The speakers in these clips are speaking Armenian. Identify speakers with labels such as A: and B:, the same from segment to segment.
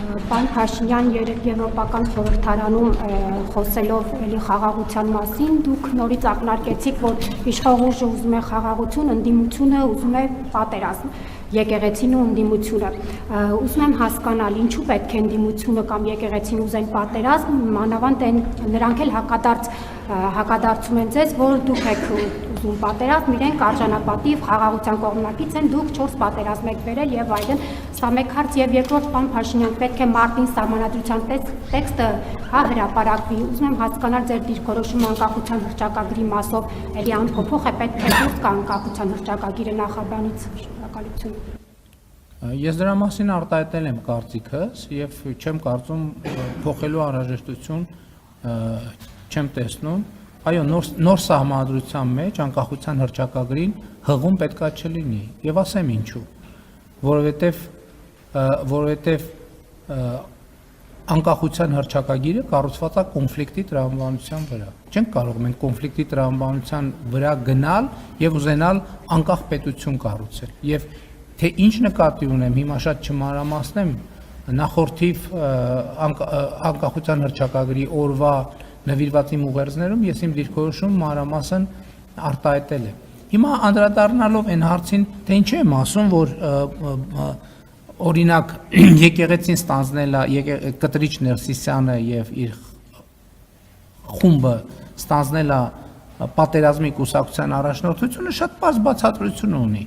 A: Պարոն Փաշինյան Եվրոպական խորհրդարանում խոսելով էլի խաղաղության մասին, դուք նորից ակնարկեցիք, որ իշխող ուժը ուզում է խաղաղություն, ընդդիմությունը ուզում է պատերազմ, եկեղեցին ու ընդդիմությունը։ Ուզում եմ հասկանալ, ինչու պետք է ընդդիմությունը կամ եկեղեցին ուզեն պատերազմ, մանավանդ նրանք էլ հակադարձում են ձեզ, որ դուք եք ուզում պատերազմ, իրենք արժանապատիվ խաղաղության կողմնակից են, դուք 4 պատերազմ եք վերել եւ այլն։ Սա մեկ հարց եւ երկրորդ պարոն Փաշինյան, պետք է մարտին սահմանադրության տեքստը հրապարակվի։ Ուզում եմ հասկանալ ձեր դիրքորոշումը անկախության հռչակագրի մասով էլի անփոփոխ է, պետք է դուրս գա անկախության հռչակագիրը նախաբանից։ Շնորհակալություն։
B: Ես դրա մասին արտահայտել եմ կարծիքս եւ չեմ կարծում փոխելու անհրաժեշտություն չեմ տեսնում։ Այո, նոր սահմանադրության մեջ անկախության հռչակագրին հղում պետքա չլինի եւ ասեմ ինչու։ Որովհետեւ անկախության հռչակագիրը կառուցված է կոնֆլիկտի տրամաբանության վրա։ Չենք կարող մենք կոնֆլիկտի տրամաբանության վրա գնալ եւ ուզենալ անկախ պետություն կառուցել։ Եվ թե ինչ նկատի ունեմ, հիմա շատ չմանրամասնեմ, նախորդիվ անկախության հռչակագրի օրվա նվիրված իմ ուղերձներում ես իմ դիրքորոշումը մանրամասն արտահայտել եմ։ Հիմա անդրադառնալով այն հարցին, թե ինչ եմ ասում, որ օրինակ եկեղեցին ստանձնել է Կտրիչ Ներսիսյանը եւ իր խումբը ստանձնել է պատերազմի կուսակցության առաջնորդությունը, շատ պարզ բացատրություն ունի։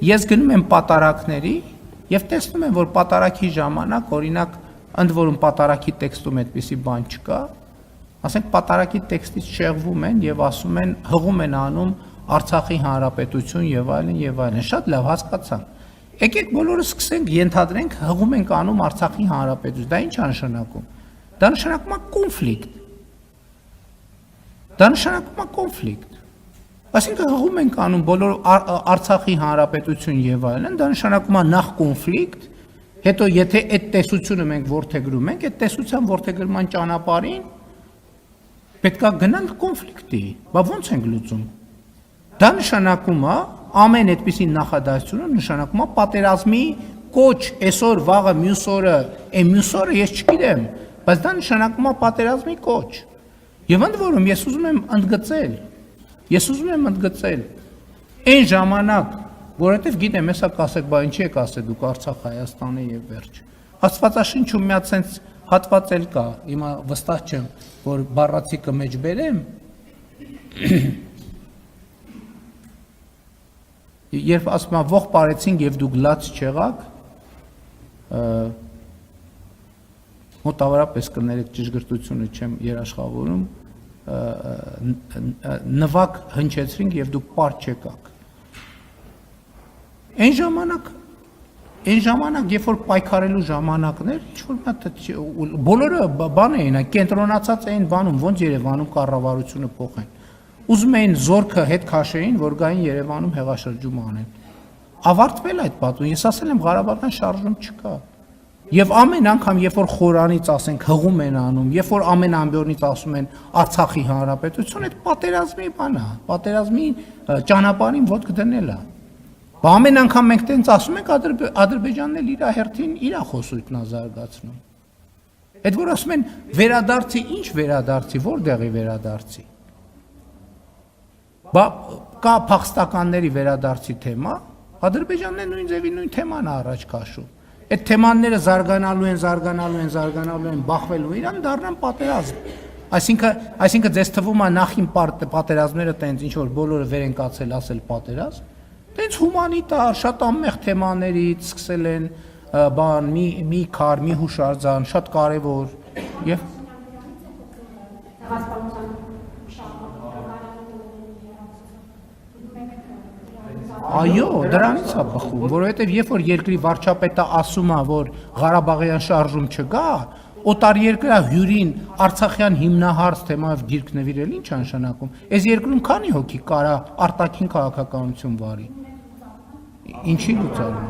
B: Ես գնում եմ պատարակների եւ տեսնում եմ, որ պատարակի ժամանակ, օրինակ, ընդ որում պատարակի տեքստում այդպիսի բան չկա, ասենք պատարակի տեքստից շեղվում են եւ ասում են, հղում են անում Արցախի հանրապետություն եւ այլն, շատ լավ հասկացան։ Եկեք բոլորս սկսենք ենթադրենք հղում ենք անում Արցախի հանրապետություն, դա ինչ է նշանակում։ Դա նշանակում է կոնֆլիկտ։ Դա նշանակում է կոնֆլիկտ։ Այսինքն հղում ենք անում բոլոր Արցախի հանրապետություն եւ այլն, դա նշանակում է նախ կոնֆլիկտ, հետո եթե այդ տեսությունը մենք ворթեգրում ենք, այդ տեսության ворթեգրման ճանապարհին պետքա գնանք կոնֆլիկտի։ Բա ո՞նց ենք լուծում։ Դա նշանակում է ամեն այդպիսի նախադասությունը նշանակում է պատերազմի կոչ, այսօր, վաղը, մյուս օրը ես չգիտեմ, բայց դա նշանակում է պատերազմի կոչ։ Եվ ընդ որում ես ուզում եմ ընդգծել այն ժամանակ, որովհետև գիտեմ, հեսա կասեք, բա ինչի եք ասել դուք Արցախ Հայաստանը եւ վերջ։ Աստվածաշնչում մի հատ sense հատված էլ կա, հիմա վստահ չեմ, որ բառացիկը մեջ բերեմ։ Երբ ասում եմ ող parեցինք եւ դուք լաց չեղաք, մոտավորապես կներեք ճշգրտությունը չեմ երաշխավորում, նվակ հնչեցրինք եւ դուք պար չեկաք։ Այն ժամանակ, երբ որ պայքարելու ժամանակներ, ինչ որ մատ բոլորը բան էին, կենտրոնացած էին բանում, ոնց Երևանում կառավարությունը փոխեն։ Ուզում էին զորքը հետ քաշեին, որ գային Երևանում հեղաշրջում անեն։ Ավարտվել այդ պատումը, ես ասել եմ Ղարաբաղյան շարժում չկա։ Եվ ամեն անգամ, երբ որ խորանից ասենք հղում են անում, երբ որ ամեն ամբյորնից ասում են Արցախի հանրապետություն, այդ պատերազմի բան է, պատերազմի ճանապարհին ոտք դնել է։ Բա ամեն անգամ մենք տենց ասում ենք Ադրբեջանն էլ իր հերթին իր խոսույթն է զարգացնում։ Այդ որ ասում են վերադարձի, ինչ վերադարձի, որտեղի վերադարձի։ Բա կա փախստականների վերադարձի թեմա, Ադրբեջանն է նույն ձևի նույն թեման է առաջ քաշում։ Այդ թեմաները զարգանալու են, բախվելու իրան դառնան պատերազմ։ Այսինքն ձեզ թվում է նախին պատերազմները տենց ինչ որ բոլորը վեր են կացել ասել պատերազմ, տենց հումանիտար, շատ անմեղ թեմաներից սկսել են բան, մի քար, մի հուշարձան, շատ կարևոր եւ Այո, դրանից է բխում, որովհետև երբ որ երկրի վարչապետը ասում է, որ Ղարաբաղյան շարժում չկա, օտարերկրյա հյուրին Արցախյան հիմնահարց թեմայով գիրք նվիրել ինչ է նշանակում։ Այս երկրում քանի հոգի կարա արտաքին քաղաքականություն վարի։ Ինչի լուծարում։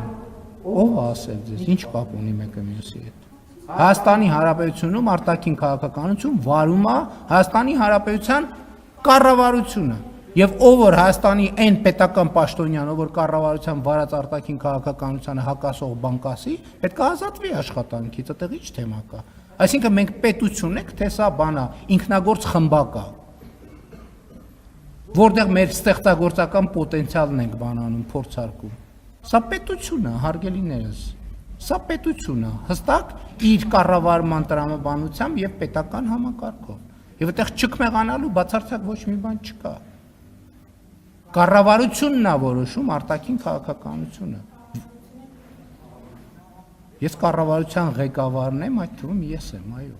B: Ո՞վ ասել ձեզ, ինչ կապ ունի մեկը մյուսի հետ։ Հայաստանի Հանրապետությունում արտաքին քաղաքականություն վարում է Հայաստանի Հանրապետության կառավարությունը։ Եվ ով որ Հայաստանի այն պետական պաշտոնյանը, որ կառավարության վարած արտաքին քաղաքականությանը հակասող բան կասի, պետք է ազատվի աշխատանքից, այդտեղ ի՞նչ թեմա կա։ Այսինքն մենք պետություն ենք, թե սա բանա, ինքնագործ խմբակ է, որտեղ մեր ստեղծագործական պոտենցիալն ենք բանանում, փորձարկում։ Սա պետություն է, հարգելիներս։ Սա պետություն է, հստակ իր կառավարման տրամաբանությամբ եւ պետական համակարգով։ Եվ այդտեղ չկմեղանալու բացարձակ ոչ մի բան չկա։ Կառավարությունն է որոշում արտաքին քաղաքականությունը։ Ես կառավարության ղեկավարն եմ, այդ թվում ես եմ, այո։